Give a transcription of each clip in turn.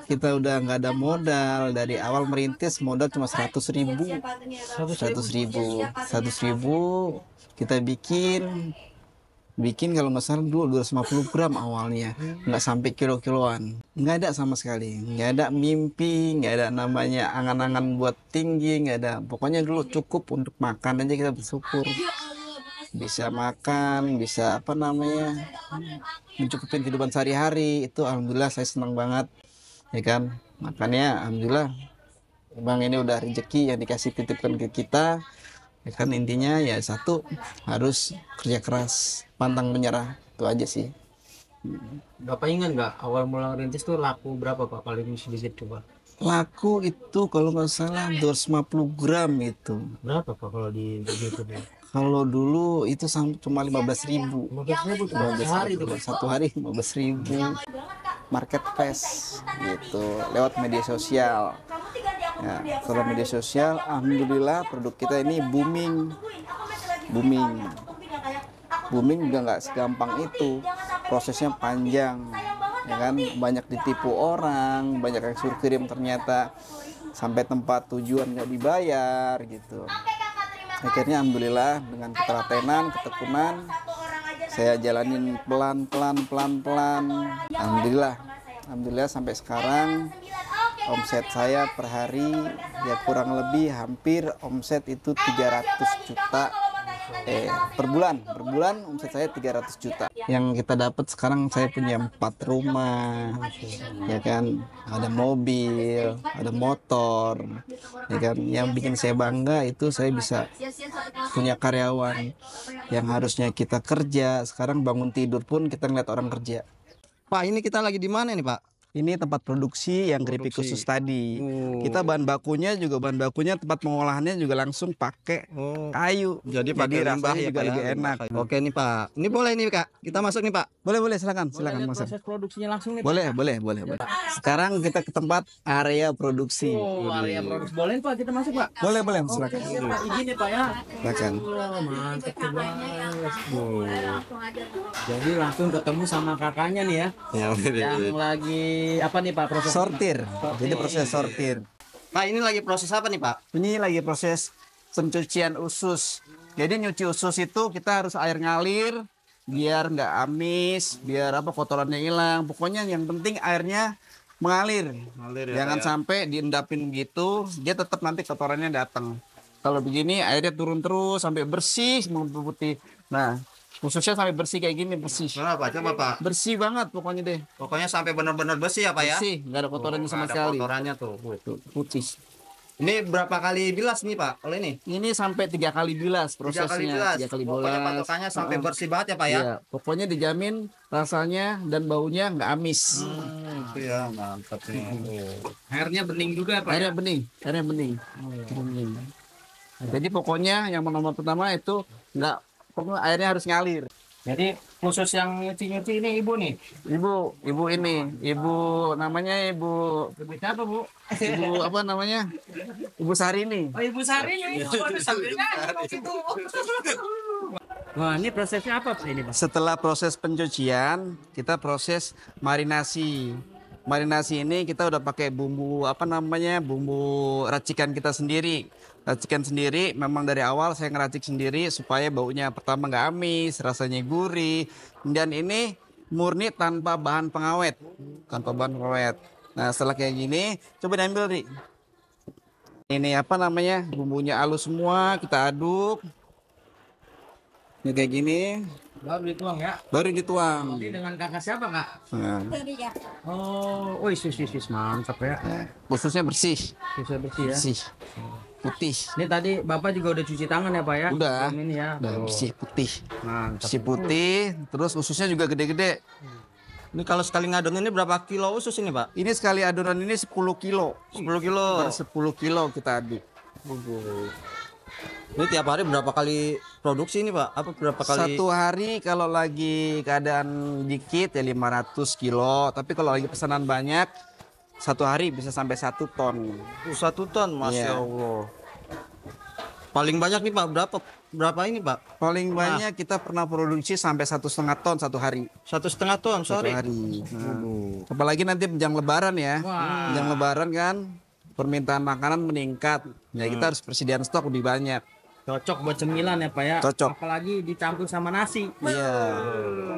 kita udah nggak ada modal dari awal merintis, modal cuma 100.000, 100.000 kita bikin kalau nggak salah dulu 250 gram awalnya, nggak sampai kilo-kiloan, nggak ada sama sekali, nggak ada mimpi, nggak ada namanya angan-angan buat tinggi, nggak ada. Pokoknya dulu cukup untuk makan aja, kita bersyukur bisa makan, bisa apa namanya, mencukupin kehidupan sehari-hari. Itu alhamdulillah saya senang banget, ya kan. Makanya alhamdulillah bang, ini udah rezeki yang dikasih titipkan ke kita, ya kan. Intinya ya satu, harus kerja keras, pantang menyerah, itu aja sih. Bapak ingat nggak awal mula rintis tuh laku berapa Pak, paling sedikit coba? Laku itu kalau nggak salah 250 gram itu. Berapa Pak kalau di gitu deh? Kalau dulu itu cuma 15.000. 15.000 cuma sehari tuh Pak. Satu hari 15.000. Marketplace gitu, lewat media sosial. Ya, kalau media sosial, alhamdulillah produk kita ini booming. Booming juga nggak segampang itu, prosesnya panjang, ya kan. Banyak ditipu orang, banyak yang suruh kirim ternyata sampai tempat tujuan nggak dibayar gitu. Akhirnya alhamdulillah dengan ketelatenan, ketekunan, saya jalanin pelan-pelan. Alhamdulillah sampai sekarang omset saya per hari ya kurang lebih hampir omset itu 300 juta per bulan omset saya 300 juta. Yang kita dapat sekarang, saya punya 4 rumah, ya kan, ada mobil, ada motor, ya kan. Yang bikin saya bangga itu saya bisa punya karyawan yang harusnya kita kerja, sekarang bangun tidur pun kita ngeliat orang kerja. Pak, ini kita lagi di mana nih Pak? Ini tempat produksi yang keripik khusus tadi. Kita bahan bakunya tempat pengolahannya juga langsung pakai kayu. Jadi rasanya juga ya, lebih enak. Oke nih Pak. Ini boleh nih Kak. Kita masuk nih Pak. Boleh silakan masuk. Proses produksinya langsung nih Pak. Boleh. Sekarang kita ke tempat area produksi. Area produksi. Boleh Pak kita masuk Pak? Boleh silakan. Oke, Pak, izin ya Pak ya. Silakan. Mantap tuh Bang. Jadi langsung ketemu sama kakaknya nih ya. Yang lagi apa nih Pak proses sortir. Jadi proses sortir. Pak, ini lagi proses apa nih Pak? Ini lagi proses pencucian usus. Jadi nyuci usus itu kita harus air ngalir biar nggak amis, biar kotorannya hilang. Pokoknya yang penting airnya mengalir. Jangan sampai diendapin gitu, dia tetap nanti kotorannya datang. Kalau begini airnya turun terus sampai bersih, putih. Nah, khususnya sampai bersih kayak gini, bersih. Coba Pak. Bersih banget pokoknya deh. Pokoknya sampai benar-benar bersih ya Pak ya? Bersih, nggak ada kotorannya sama sekali. Kotorannya tuh. Putih. Ini berapa kali bilas nih Pak? Kalau ini? Ini sampai 3 kali bilas prosesnya. 3 kali bilas. Pokoknya patokannya sampai bersih banget ya Pak ya? Iya, pokoknya dijamin rasanya dan baunya nggak amis. Itu ya, mantap nih. airnya bening juga Pak. Airnya bening. Bening. Jadi pokoknya yang nomor pertama itu pokoknya airnya harus ngalir. Jadi khusus yang nyuci-nyuci ini ibu nih. Ibu ini, namanya Ibu Siapa Bu? Ibu apa namanya? Ibu Sarini. Oh Ibu Sari nih. Wah, ini prosesnya apa Pak ini Pak? Setelah proses pencucian, kita proses marinasi. Marinasi ini kita udah pakai bumbu bumbu racikan kita sendiri. Racikan sendiri, memang dari awal saya ngeracik sendiri supaya baunya pertama nggak amis, rasanya gurih. Dan ini murni tanpa bahan pengawet. Nah, setelah kayak gini, coba diambil nih. Ini bumbunya halus semua, kita aduk. Ini kayak gini. Baru dituang ya. Baru dituang. Nanti dengan kakak siapa Kak? Nah, Oh, sis mantap ya. khususnya bersih. Bisa bersih ya. Bersih. Putih. Ini tadi Bapak juga udah cuci tangan ya Pak ya? Udah. Ini ya. Udah bersih putih. Mantap. Bersih putih, terus ususnya juga gede-gede. Ini kalau sekali ngadon ini berapa kilo usus ini Pak? Ini sekali adonan ini 10 kilo. 10 kilo. Per 10 kilo kita aduk. Ini tiap hari berapa kali produksi ini Pak? Apa berapa kali? Satu hari kalau lagi keadaan dikit ya 500 kilo. Tapi kalau lagi pesanan banyak, satu hari bisa sampai 1 ton. 1 ton, Masya Iya. Allah. Paling banyak nih Pak, berapa berapa ini Pak? Paling banyak kita pernah produksi sampai 1,5 ton satu hari. 1,5 ton Satu sorry. hari. Nah, apalagi nanti menjelang Lebaran ya. Menjelang Lebaran kan permintaan makanan meningkat. Ya kita harus persediaan stok lebih banyak. Cocok buat cemilan ya Pak ya. Cocok. Apalagi dicampur sama nasi. Iya.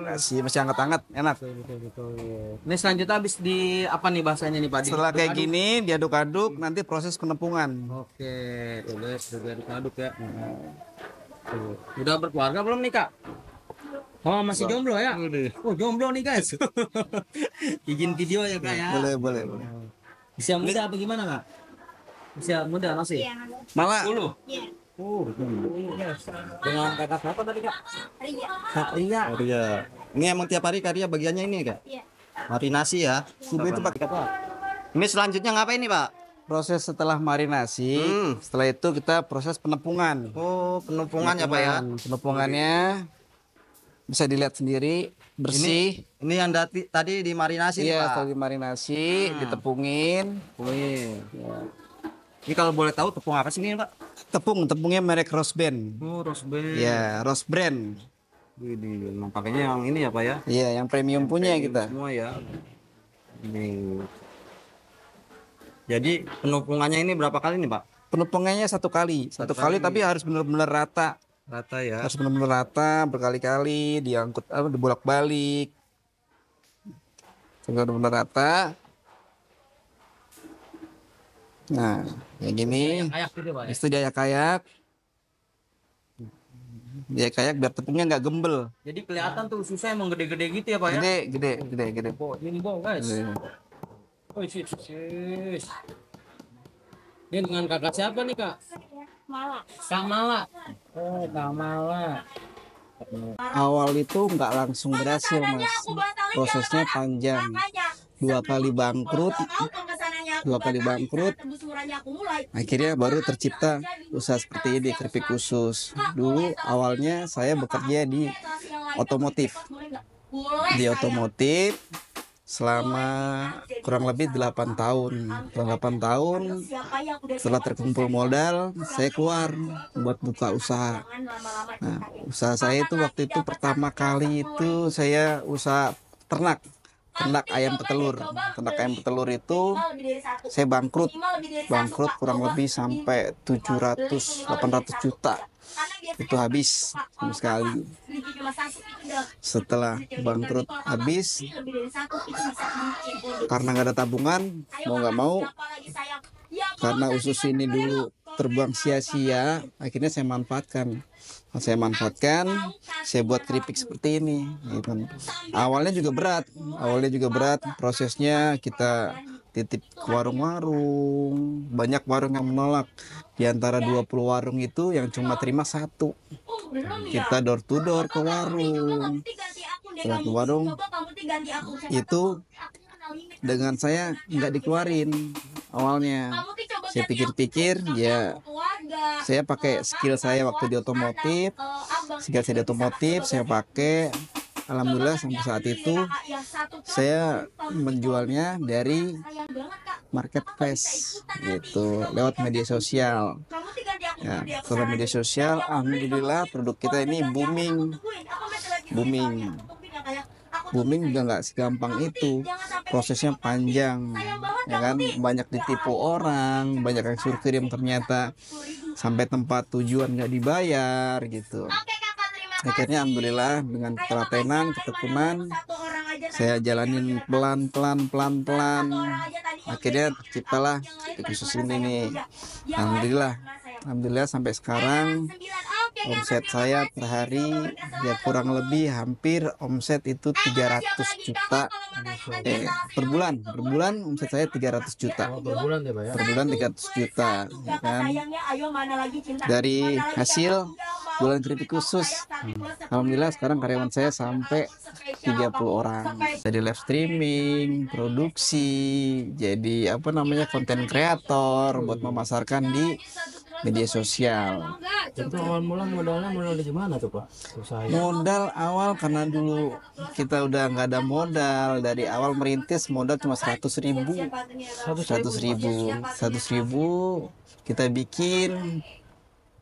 Nasi masih hangat-hangat, enak. Betul. Ini selanjutnya habis di apa nih bahasanya nih Pak? Setelah kayak gini diaduk-aduk, nanti proses penepungan. Oke, udah aduk ya. Tuh. Udah berkeluarga belum nih Kak? Oh masih jomblo ya? Oh jomblo nih guys. Bikin video ya Kak ya. Boleh. Usia muda apa gimana Kak? Usia muda masih? Malah 10. Oh, dengan kakak siapa tadi Kak? Kak Ria. Iya. Ini emang tiap hari karya bagiannya ini Kak? Iya. Marinasi ya. itu Pak. Ini selanjutnya ngapain nih Pak? Proses setelah marinasi, setelah itu kita proses penepungan. Oh, penumpungan ya Pak ya. Penepungannya bisa dilihat sendiri, bersih. Ini yang tadi dimarinasi nih Iya, Pak. setelah dimarinasi, ditepungin. Ini kalau boleh tahu tepung apa sih ini Pak? Tepungnya merek Rose Brand. Oh, Rose Brand. Ya, Rose Brand. Ini emang pakainya yang ini ya Pak ya. Iya, yang premium punya kita. Semua ya. Ini. Jadi penumpungannya ini berapa kali nih Pak? Penepungannya satu kali tapi harus benar-benar rata. Rata ya. Harus benar-benar rata, berkali-kali diangkut, dibolak-balik. Sampai benar-benar rata. Nah, kayak gini. Kayak gitu Pak ya. Itu diayak-ayak. Diayak-ayak biar tepungnya nggak gembel. Jadi kelihatan tuh susah emang gede-gede gitu ya Pak ya. Gede. Oh, ini bong guys. Gede. Oh, sis. Ini dengan kakak siapa nih Kak? Malah. Kak Mala. Oh, Kak Mala. Awal itu nggak langsung berhasil Mas. Prosesnya panjang. Dua kali bangkrut. Akhirnya baru tercipta usaha seperti ini, keripik khusus. Dulu awalnya saya bekerja di otomotif. Selama kurang lebih 8 tahun. Setelah terkumpul modal, saya keluar buat buka usaha. Nah, usaha saya itu waktu itu pertama kali itu saya usaha ternak ayam petelur. Ternak ayam petelur itu saya bangkrut kurang lebih sampai 700-800 juta. Itu habis sama sekali. Setelah bangkrut habis, karena nggak ada tabungan, mau nggak mau, karena usus ini dulu terbuang sia-sia, akhirnya saya manfaatkan. Saya buat keripik seperti ini. Gitu. Awalnya juga berat, prosesnya kita titip ke warung-warung, banyak warung yang menolak. Di antara 20 warung itu yang cuma terima 1. Kita door to door ke warung. Setelah ke warung itu dengan saya nggak dikeluarin awalnya. Saya pikir-pikir ya saya pakai skill saya waktu di otomotif, saya pakai. Alhamdulillah sampai saat itu saya menjualnya dari marketplace gitu, lewat media sosial. Ya, lewat media sosial, alhamdulillah produk kita ini booming juga nggak segampang itu, prosesnya panjang, ya kan, banyak ditipu orang, banyak yang suruh kirim ternyata sampai tempat tujuan nggak dibayar gitu. Akhirnya alhamdulillah dengan ketelatenan, ketekunan, saya jalanin pelan. Akhirnya terciptalah khusus ini nih. Alhamdulillah sampai sekarang omset saya per hari ya kurang lebih hampir omset itu 300 juta per bulan omset saya 300 juta Per bulan ya Pak ya. per bulan 300 juta ya kan, dari hasil jualan keripik khusus. Alhamdulillah sekarang karyawan saya sampai 30 orang. Jadi live streaming, produksi, jadi konten kreator buat memasarkan di media sosial. Itu awal mula modalnya dari mana tuh Pak? Usahanya. Modal awal karena dulu kita udah nggak ada modal, dari awal merintis modal cuma 100.000 kita bikin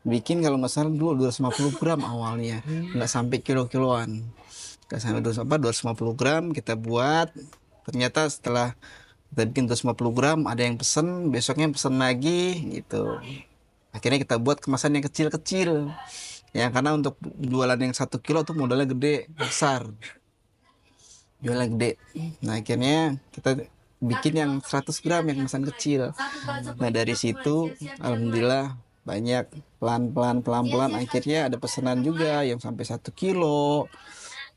bikin kalau nggak salah dulu 250 gram awalnya, nggak sampai kilo-kiloan, nggak sampai 250 gram kita buat. Ternyata setelah kita bikin 250 gram ada yang pesen, besoknya pesen lagi gitu. Akhirnya kita buat kemasan yang kecil-kecil ya, karena untuk jualan yang 1 kilo tuh modalnya gede, besar, jualan gede. Nah akhirnya kita bikin yang 100 gram yang kemasan kecil. Nah dari situ alhamdulillah banyak, pelan-pelan akhirnya ada pesanan juga yang sampai 1 kilo,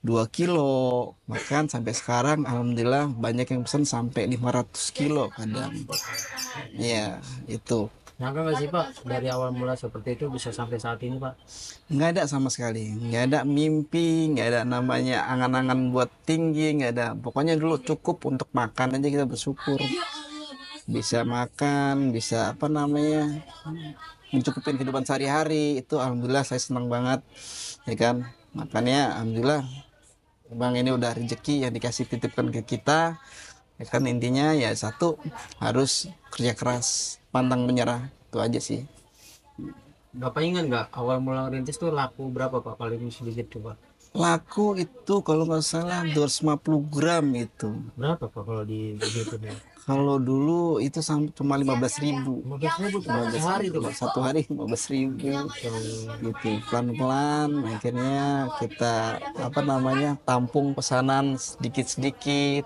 2 kilo, bahkan sampai sekarang alhamdulillah banyak yang pesan sampai 500 kilo kadang. Ya itu Nyangka nggak sih Pak, dari awal mula seperti itu bisa sampai saat ini Pak? nggak ada sama sekali, nggak ada mimpi, nggak ada namanya angan-angan buat tinggi, nggak ada. Pokoknya dulu cukup untuk makan aja, kita bersyukur bisa makan, bisa apa namanya, mencukupin kehidupan sehari-hari. Itu alhamdulillah saya senang banget ya kan. Makanya alhamdulillah bang, ini udah rezeki yang dikasih titipkan ke kita ya kan. Intinya ya satu, harus kerja keras, pantang menyerah, itu aja sih. Bapak ingat nggak awal mula rintis tuh laku berapa Pak, paling sedikit tuh Pak? Laku itu kalau nggak salah 250 gram itu. Berapa Pak kalau di gitu deh? Kalau dulu itu cuma 15.000. 15.000 sehari tuh Pak? Satu hari 15.000 gitu. Pelan-pelan akhirnya kita apa namanya, tampung pesanan sedikit-sedikit.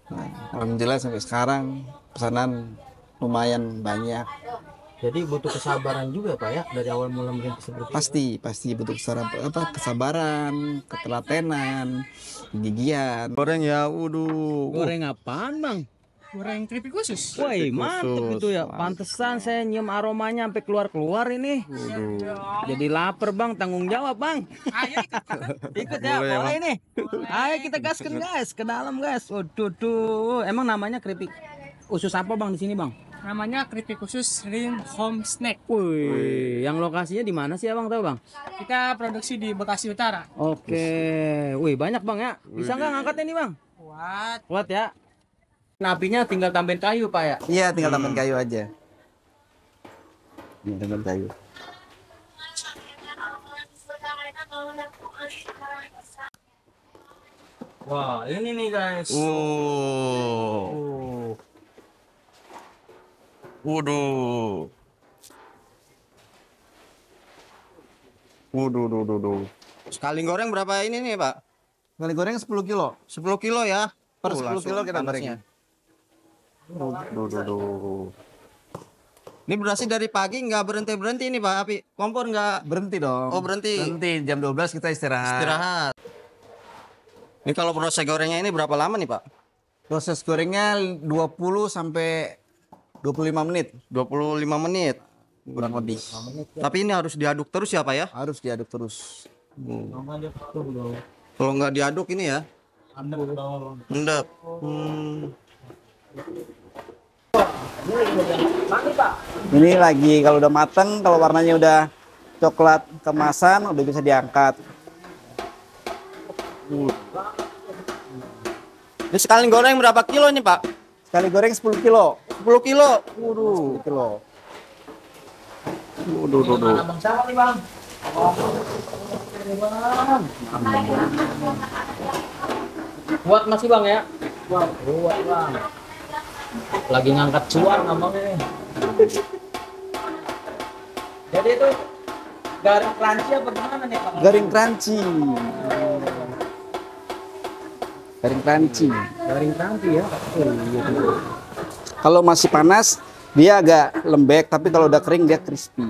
Nah, alhamdulillah sampai sekarang pesanan lumayan banyak. Jadi butuh kesabaran juga Pak ya dari awal mula merintis seperti itu? Pasti butuh kesabaran, ketelatenan, gigian. Goreng ya, waduh. Goreng apaan Bang? Goreng keripik khusus. Woi mantep itu ya, pantesan saya nyium aromanya sampai keluar-keluar ini. Jadi lapar Bang, tanggung jawab Bang. Ayo Ikut ya, Boleh, boleh nih. Ayo kita gaskan guys, ke dalam guys. Waduh tuh, emang namanya keripik usus apa Bang di sini Bang? namanya keripik khusus Rim Home Snack. Wih, yang lokasinya di mana sih Abang tahu Bang? Kita produksi di Bekasi Utara. Oke, wih banyak Bang ya. Bisa nggak ngangkatnya nih Bang? Kuat. Kuat ya. Napinya tinggal tambahin kayu Pak ya? Iya, tinggal tambahin kayu aja. Ini tambahin kayu. Wah, ini nih guys. Oh. Waduh. Waduh. Sekali goreng berapa ini nih, Pak? Sekali goreng 10 kilo. 10 kilo ya? Per 10 langsung kilo kita panasnya. goreng. Ini berarti dari pagi nggak berhenti ini, Pak api kompor nggak Berhenti dong. Oh, berhenti. Berhenti jam 12 kita istirahat. istirahat. Ini kalau proses gorengnya ini berapa lama nih, Pak? Proses gorengnya 20 sampai 25 menit 25 menit. kurang lebih. Tapi ini harus diaduk terus ya, Pak ya? Harus diaduk terus. Kalau nggak diaduk ini ya? Endap. Ini lagi kalau udah mateng, kalau warnanya udah coklat kemasan, udah bisa diangkat. Ini sekali goreng berapa kilo nih, Pak? Sekali goreng 10 kilo. 10 kilo. Waduh, 10 kilo. Abang sama nih Bang. Kuat masih Bang ya? Kuat Bang. Lagi ngangkat cuan abang ini. Jadi itu garing crunchy apa gimana nih Bang? Garing crunchy. Garing crunchy. Garing crunchy ya. Kalau masih panas, dia agak lembek, tapi kalau udah kering dia crispy.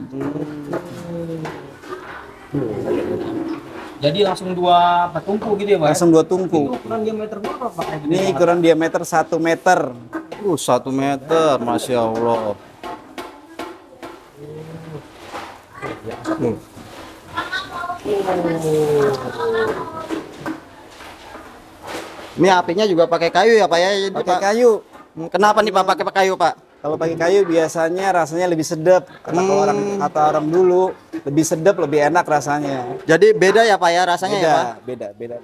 Jadi langsung dua petungku gitu ya Bang? Langsung 2 tungku. Ukuran diameter berapa Pak? Ini ukuran diameter 1 meter. 1 meter, Masya Allah. Ini apinya juga pakai kayu ya, Pak ya? Jadi, Pakai Pak. kayu. Kenapa nih Pak pakai kayu, Pak? Kalau pakai kayu biasanya rasanya lebih sedap. Kata orang dulu, lebih sedap, lebih enak rasanya. Jadi beda ya, Pak ya rasanya ya, Pak? Beda.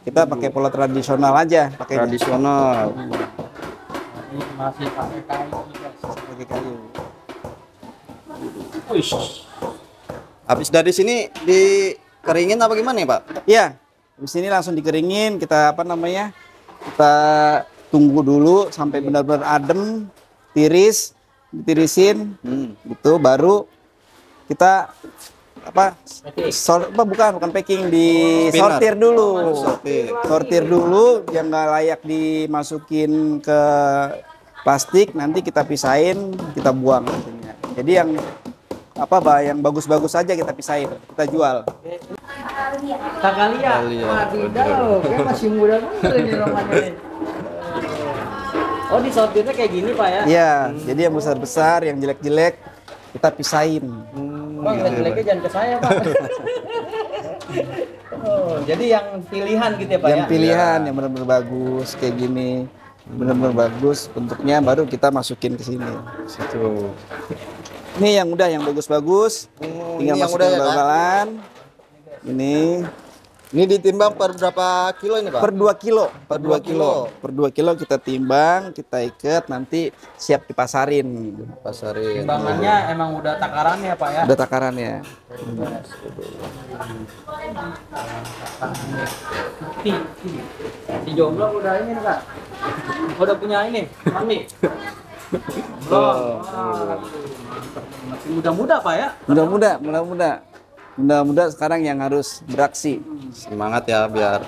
Kita pakai pola tradisional aja, pakai Tradisional. Masih pakai kayu nih guys. pakai kayu. Wih. Habis dari sini dikeringin apa gimana ya, Pak? Iya, di sini langsung dikeringin, kita apa namanya? Kita tunggu dulu sampai benar-benar adem, tiris, ditirisin, gitu baru kita bukan packing, disortir dulu. Sortir dulu yang nggak layak dimasukin ke plastik, nanti kita pisahin, kita buang nantinya. Jadi yang yang bagus-bagus aja kita pisahin, kita jual. Kakalia. Wadidaw, kayak masih muda banget ini romannya. Oh, disortirnya kayak gini, Pak ya? Iya, jadi yang besar-besar, yang jelek-jelek kita pisahin. Bang, jelek-jeleknya jangan ke saya, Pak. Oh, jadi yang pilihan gitu ya, Pak Yang ya? pilihan yang benar-benar bagus kayak gini, benar-benar bagus bentuknya, baru kita masukin ke sini. Situ. Ini yang udah, yang bagus-bagus, tinggal ini yang masukin udah ya, Pak? bal-balan. Ini ditimbang per berapa kilo ini, Pak? Per 2 kilo, Per 2 kilo. per 2 kilo kita timbang, kita ikat, nanti siap dipasarin. Pasarin. Timbangannya emang udah takarannya, Pak ya? Udah takarannya. Si jomblo udah ini nih, Kak. Udah punya ini, mami. Belum. Masih muda-muda, Pak ya? Mudah-mudah sekarang yang harus beraksi. Semangat ya biar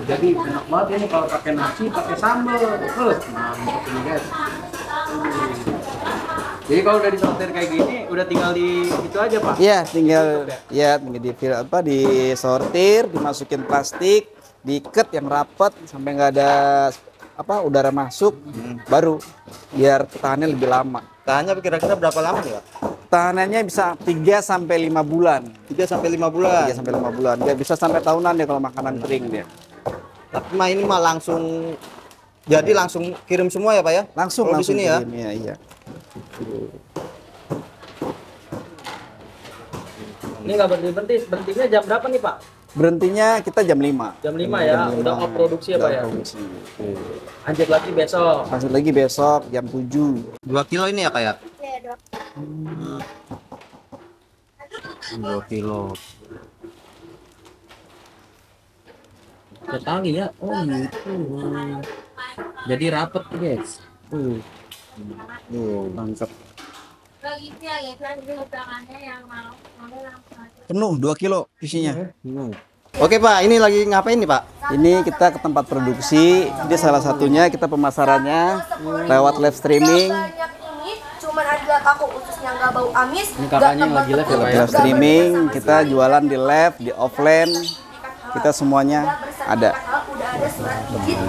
Jadi enak banget ini kalau pakai nasi, pakai sambal. Mantap ini, guys. Jadi kalau udah disortir kayak gini, udah tinggal di itu aja, Pak. Iya, tinggal disortir, dimasukin plastik, diikat yang rapat sampai nggak ada udara masuk, baru biar tahannya lebih lama. tahannya kira-kira berapa lama nih, Pak? Tahanannya bisa 3 sampai 5 bulan. 3 sampai 5 bulan. 3 sampai 5 bulan. Dia bisa sampai tahunan dia kalau makanan kering dia. Tapi ini langsung jadi langsung kirim semua ya, Pak ya? Langsung Kalau di sini ya. kirim, iya. Ini nggak berhenti, berhentinya jam berapa nih, Pak? Berhentinya kita jam 5. Jam 5 ya, udah off produksi ya, Pak ya? Lanjut lagi besok. Lanjut lagi besok jam 7. 2 kilo ini ya, Kak ya? 2 kilo. Ketali ya? Oh gitu. Jadi rapet guys. Mantap. Penuh 2 kilo isinya. Oke, Pak, ini lagi ngapain nih, Pak? Ini kita ke tempat produksi. Ini salah satunya kita pemasarannya lewat live streaming. Cuman adalah aku ususnya nggak bau amis. Ini kakaknya lagi live ya, Pak ya? Live streaming, kita jualan di live, di offline. Kita semuanya ada. Udah ada surat izin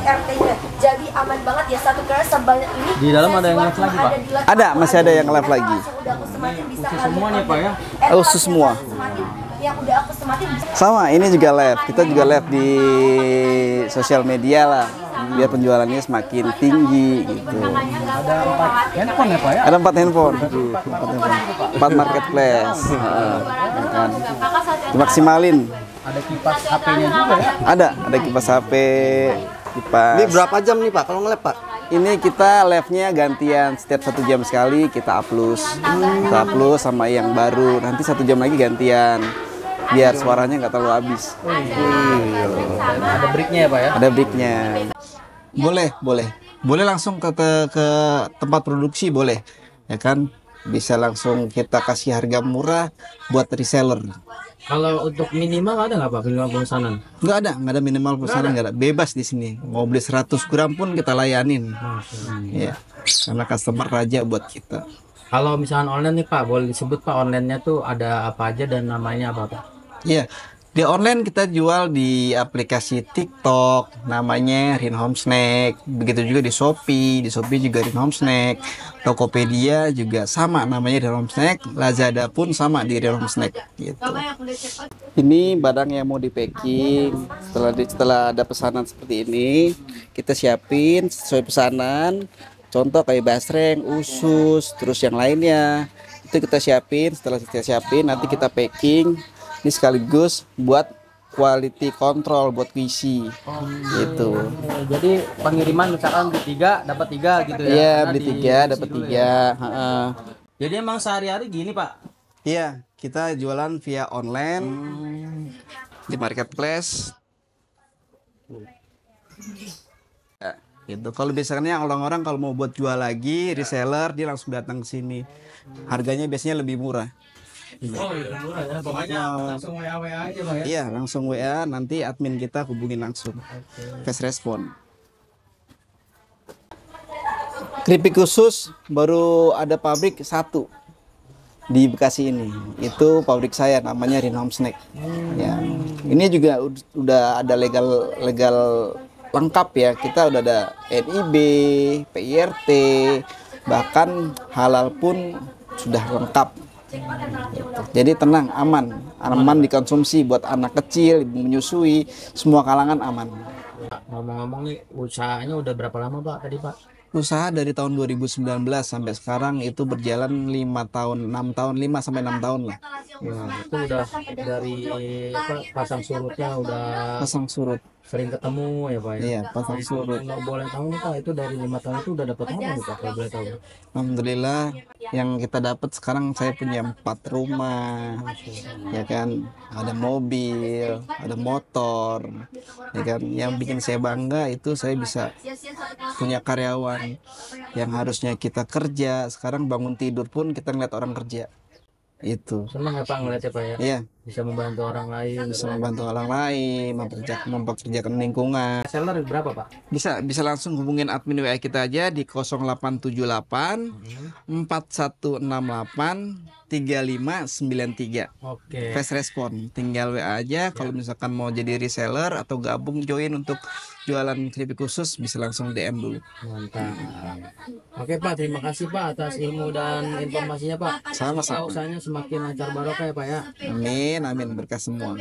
RT-nya. Jadi aman banget ya, satu kali sebanyak ini. Di dalam ada yang live lagi, Pak? Ada, masih ada yang live lagi. Udah aku sematin bisa Usus semua nih, Pak ya? Usus semua. Yang udah aku sematin bisa. Sama, ini juga live. Kita juga live di sosial media lah, biar penjualannya semakin tinggi gitu. Ada 4 handphone ya, Pak ya? Ada 4 handphone, 4 marketplace. Kan. Dimaksimalin. Ada kipas HP-nya juga ya? Ada kipas HP, kipas. Ini berapa jam nih, Pak, kalau nge-live, Pak? Ini kita live-nya gantian, setiap 1 jam sekali kita upload. Kita upload sama yang baru, nanti 1 jam lagi gantian. Biar suaranya nggak terlalu habis. Ada breaknya ya, Pak ya? Ada breaknya. Boleh langsung ke tempat produksi, boleh. Ya kan? Bisa langsung kita kasih harga murah buat reseller. Kalau untuk minimal ada nggak, Pak, minimal pemesanan? Nggak ada minimal pesanan, nggak ada. Bebas di sini. Mau beli 100 gram pun kita layanin. Ya, karena customer raja buat kita. Kalau misalnya online nih, Pak, boleh disebut, Pak, online-nya tuh ada apa aja dan namanya apa, Pak? Iya, di online kita jual di aplikasi TikTok, namanya Rin Home Snack. Begitu juga di Shopee juga Rin Home Snack. Tokopedia juga sama, namanya Rin Home Snack. Lazada pun sama di Rin Home Snack. Gitu. Ini barang yang mau di packing. Setelah ada pesanan seperti ini, kita siapin sesuai pesanan. Contoh kayak basreng, usus, terus yang lainnya itu kita siapin. Setelah kita siapin, nanti kita packing. Ini sekaligus buat quality control, buat QC gitu. Jadi pengiriman misalkan beli 3 dapat 3 gitu ya? Iya, Karena beli di 3 dapat dulu 3. ya? Jadi emang sehari-hari gini Pak. Iya, kita jualan via online di marketplace. Ya, gitu. Kalau biasanya orang-orang kalau mau buat jual lagi, reseller dia langsung datang ke sini. Harganya biasanya lebih murah. Oh iya murah ya. Pokoknya langsung WA aja Pak ya. Iya, langsung WA, nanti admin kita hubungin langsung. Fast respon. Keripik khusus baru ada pabrik satu di Bekasi ini. Itu pabrik saya namanya Rin Home Snack. Ya. Ini juga udah ada legal lengkap ya. Kita udah ada NIB, PIRT, bahkan halal pun sudah lengkap. Jadi tenang, aman dikonsumsi buat anak kecil, ibu menyusui, semua kalangan aman. Ngomong-ngomong nih usahanya udah berapa lama Pak tadi Pak? Usaha dari tahun 2019 sampai sekarang itu berjalan 5 tahun, 6 tahun, 5 sampai 6 tahun lah. Nah, itu udah dari apa pasang surutnya udah Pasang surut. sering ketemu ya Pak ya. Iya, pasang surut. Kalau boleh tahu nih Pak, itu dari 5 tahun itu udah dapat apa nih Pak kalau boleh tahu? Alhamdulillah yang kita dapat sekarang saya punya 4 rumah, ya kan, ada mobil, ada motor, ya kan. Yang bikin saya bangga itu saya bisa punya karyawan yang harusnya kita kerja, sekarang bangun tidur pun kita ngeliat orang kerja. Itu. Senang ya Pak ngeliatnya Pak ya, Iya, bisa membantu orang lain. bisa membantu orang lain, mempekerjakan lingkungan. Seller berapa Pak? Bisa langsung hubungin admin WA kita aja di 0878 4168 3593. Oke. Fast respon, tinggal WA aja. Kalau misalkan mau jadi reseller atau gabung join untuk jualan keripik khusus bisa langsung DM dulu. Mantap. Oke Pak, terima kasih Pak atas ilmu dan informasinya Pak. Sama-sama. Usahanya semakin lancar barokah ya Pak ya. Amin, amin berkah semua.